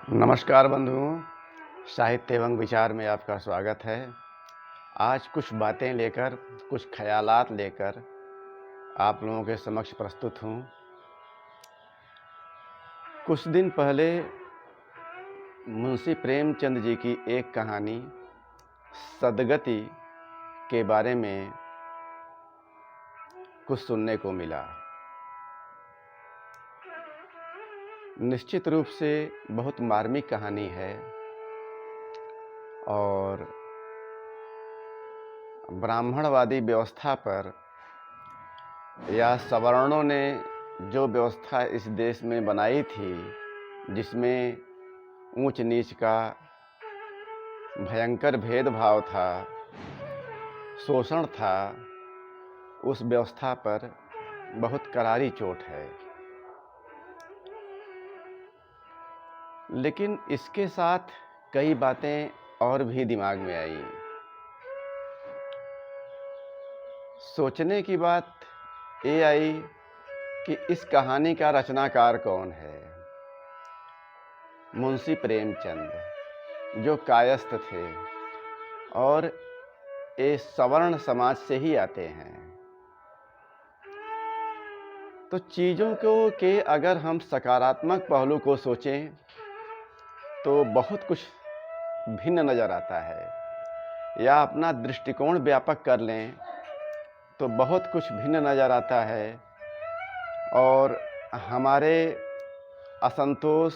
नमस्कार बंधुओं, साहित्य एवं विचार में आपका स्वागत है। आज कुछ बातें लेकर, कुछ ख़यालात लेकर आप लोगों के समक्ष प्रस्तुत हूँ। कुछ दिन पहले मुंशी प्रेमचंद जी की एक कहानी सदगति के बारे में कुछ सुनने को मिला। निश्चित रूप से बहुत मार्मिक कहानी है और ब्राह्मणवादी व्यवस्था पर या सवर्णों ने जो व्यवस्था इस देश में बनाई थी, जिसमें ऊंच नीच का भयंकर भेदभाव था, शोषण था, उस व्यवस्था पर बहुत करारी चोट है। लेकिन इसके साथ कई बातें और भी दिमाग में आई। सोचने की बात ये आई कि इस कहानी का रचनाकार कौन है। मुंशी प्रेमचंद, जो कायस्थ थे और ये सवर्ण समाज से ही आते हैं। तो चीज़ों को के अगर हम सकारात्मक पहलू को सोचें तो बहुत कुछ भिन्न नज़र आता है, या अपना दृष्टिकोण व्यापक कर लें तो बहुत कुछ भिन्न नज़र आता है और हमारे असंतोष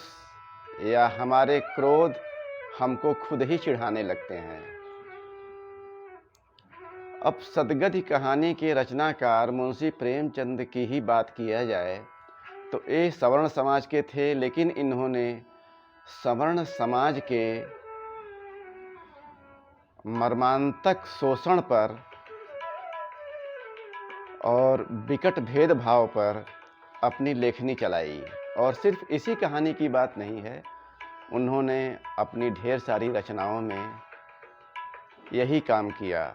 या हमारे क्रोध हमको खुद ही चिढ़ाने लगते हैं। अब सदगति कहानी के रचनाकार मुंशी प्रेमचंद की ही बात किया जाए तो ये सवर्ण समाज के थे, लेकिन इन्होंने सवर्ण समाज के मर्मांतक शोषण पर और विकट भेदभाव पर अपनी लेखनी चलाई। और सिर्फ इसी कहानी की बात नहीं है, उन्होंने अपनी ढेर सारी रचनाओं में यही काम किया।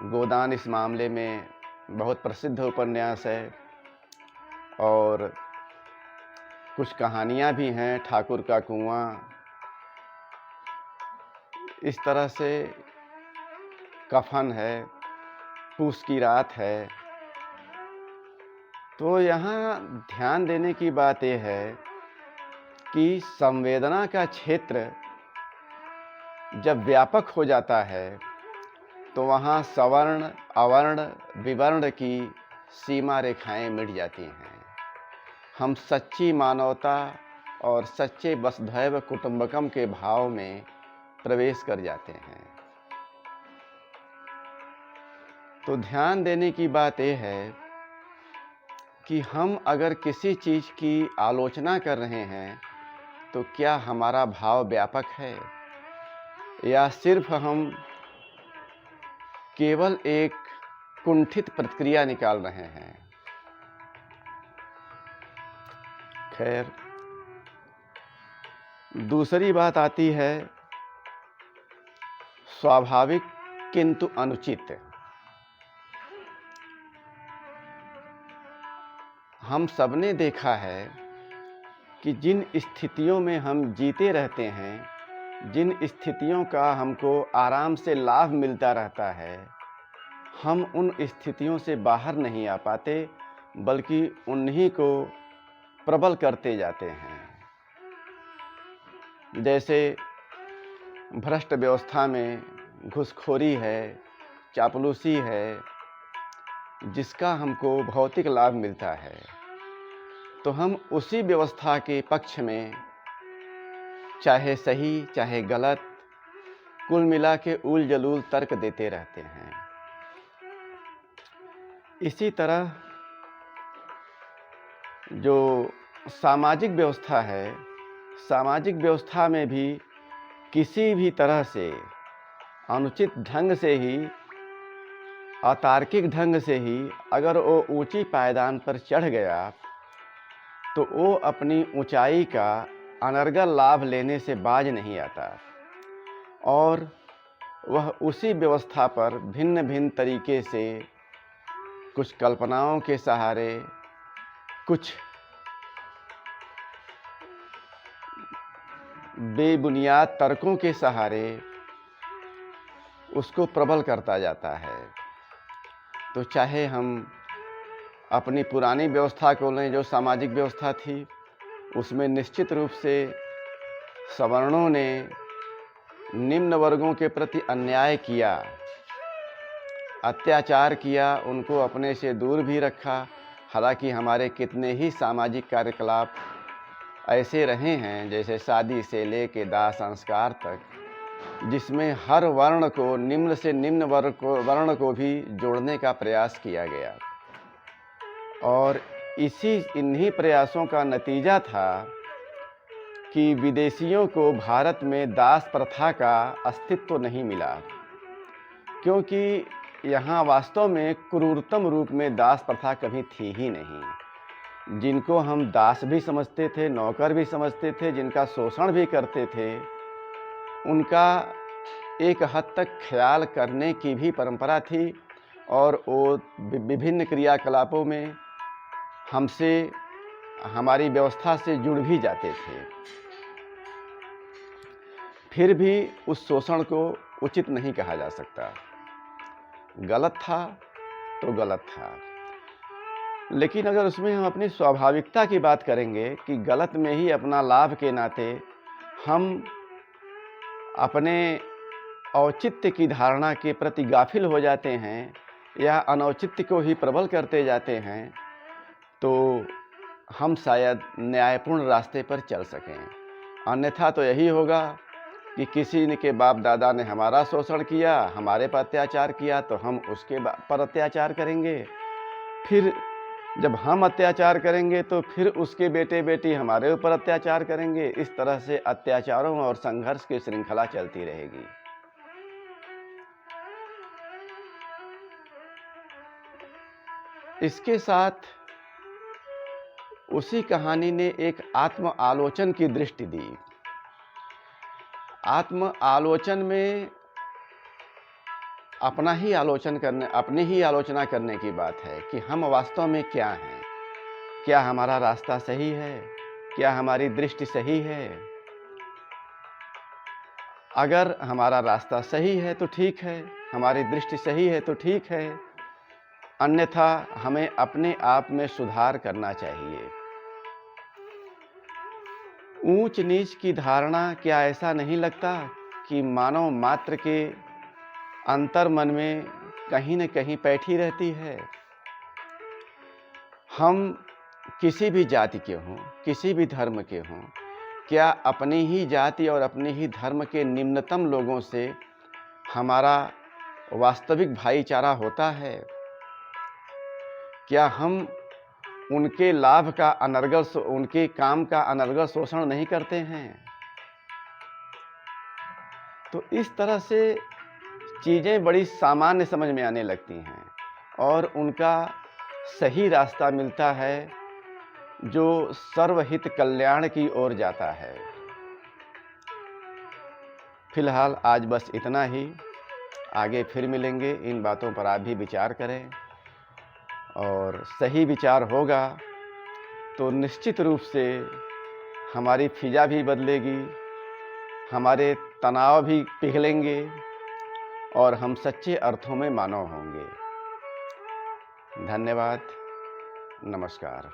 गोदान इस मामले में बहुत प्रसिद्ध उपन्यास है और कुछ कहानियाँ भी हैं, ठाकुर का कुआं। इस तरह से कफन है, पूस की रात है। तो यहाँ ध्यान देने की बात यह है कि संवेदना का क्षेत्र जब व्यापक हो जाता है तो वहाँ सवर्ण, अवर्ण, विवर्ण की सीमा रेखाएं मिट जाती हैं। हम सच्ची मानवता और सच्चे वसुधैव कुटुंबकम के भाव में प्रवेश कर जाते हैं। तो ध्यान देने की बात यह है कि हम अगर किसी चीज़ की आलोचना कर रहे हैं तो क्या हमारा भाव व्यापक है, या सिर्फ हम केवल एक कुंठित प्रतिक्रिया निकाल रहे हैं। खैर, दूसरी बात आती है स्वाभाविक किंतु अनुचित। हम सबने देखा है कि जिन स्थितियों में हम जीते रहते हैं, जिन स्थितियों का हमको आराम से लाभ मिलता रहता है, हम उन स्थितियों से बाहर नहीं आ पाते, बल्कि उन्हीं को प्रबल करते जाते हैं। जैसे भ्रष्ट व्यवस्था में घूसखोरी है, चापलूसी है, जिसका हमको भौतिक लाभ मिलता है, तो हम उसी व्यवस्था के पक्ष में, चाहे सही चाहे गलत, कुल मिला के उल जलूल तर्क देते रहते हैं। इसी तरह जो सामाजिक व्यवस्था है, सामाजिक व्यवस्था में भी किसी भी तरह से अनुचित ढंग से ही, अतार्किक ढंग से ही अगर वो ऊंची पायदान पर चढ़ गया तो वो अपनी ऊंचाई का अनर्गल लाभ लेने से बाज नहीं आता और वह उसी व्यवस्था पर भिन्न भिन्न तरीके से कुछ कल्पनाओं के सहारे, कुछ बेबुनियाद तर्कों के सहारे उसको प्रबल करता जाता है। तो चाहे हम अपनी पुरानी व्यवस्था को लें, जो सामाजिक व्यवस्था थी, उसमें निश्चित रूप से सवर्णों ने निम्न वर्गों के प्रति अन्याय किया, अत्याचार किया, उनको अपने से दूर भी रखा। हालांकि हमारे कितने ही सामाजिक कार्यकलाप ऐसे रहे हैं, जैसे शादी से लेके दाह संस्कार तक, जिसमें हर वर्ण को, निम्न से निम्न वर्ण को भी जोड़ने का प्रयास किया गया। और इन्हीं प्रयासों का नतीजा था कि विदेशियों को भारत में दास प्रथा का अस्तित्व नहीं मिला, क्योंकि यहाँ वास्तव में क्रूरतम रूप में दास प्रथा कभी थी ही नहीं। जिनको हम दास भी समझते थे, नौकर भी समझते थे, जिनका शोषण भी करते थे, उनका एक हद तक ख्याल करने की भी परंपरा थी और वो विभिन्न क्रियाकलापों में हमसे, हमारी व्यवस्था से जुड़ भी जाते थे। फिर भी उस शोषण को उचित नहीं कहा जा सकता। गलत था तो गलत था। लेकिन अगर उसमें हम अपनी स्वाभाविकता की बात करेंगे कि गलत में ही अपना लाभ के नाते हम अपने औचित्य की धारणा के प्रति गाफिल हो जाते हैं या अनौचित्य को ही प्रबल करते जाते हैं, तो हम शायद न्यायपूर्ण रास्ते पर चल सकें। अन्यथा तो यही होगा कि किसी ने के बाप दादा ने हमारा शोषण किया, हमारे पर अत्याचार किया, तो हम उसके पर अत्याचार करेंगे। फिर जब हम अत्याचार करेंगे तो फिर उसके बेटे बेटी हमारे ऊपर अत्याचार करेंगे। इस तरह से अत्याचारों और संघर्ष की श्रृंखला चलती रहेगी। इसके साथ उसी कहानी ने एक आत्म आलोचन की दृष्टि दी। आत्म आलोचन में अपनी ही आलोचना करने की बात है कि हम वास्तव में क्या हैं। क्या हमारा रास्ता सही है? क्या हमारी दृष्टि सही है? अगर हमारा रास्ता सही है तो ठीक है, हमारी दृष्टि सही है तो ठीक है, अन्यथा हमें अपने आप में सुधार करना चाहिए। ऊंच नीच की धारणा, क्या ऐसा नहीं लगता कि मानव मात्र के अंतर मन में कहीं न कहीं बैठी रहती है? हम किसी भी जाति के हों, किसी भी धर्म के हों, क्या अपनी ही जाति और अपने ही धर्म के निम्नतम लोगों से हमारा वास्तविक भाईचारा होता है? क्या हम उनके लाभ का अनर्गल, उनके काम का अनर्गल शोषण नहीं करते हैं? तो इस तरह से चीज़ें बड़ी सामान्य समझ में आने लगती हैं और उनका सही रास्ता मिलता है जो सर्वहित कल्याण की ओर जाता है। फिलहाल आज बस इतना ही। आगे फिर मिलेंगे। इन बातों पर आप भी विचार करें, और सही विचार होगा तो निश्चित रूप से हमारी फिजा भी बदलेगी, हमारे तनाव भी पिघलेंगे और हम सच्चे अर्थों में मानव होंगे। धन्यवाद। नमस्कार।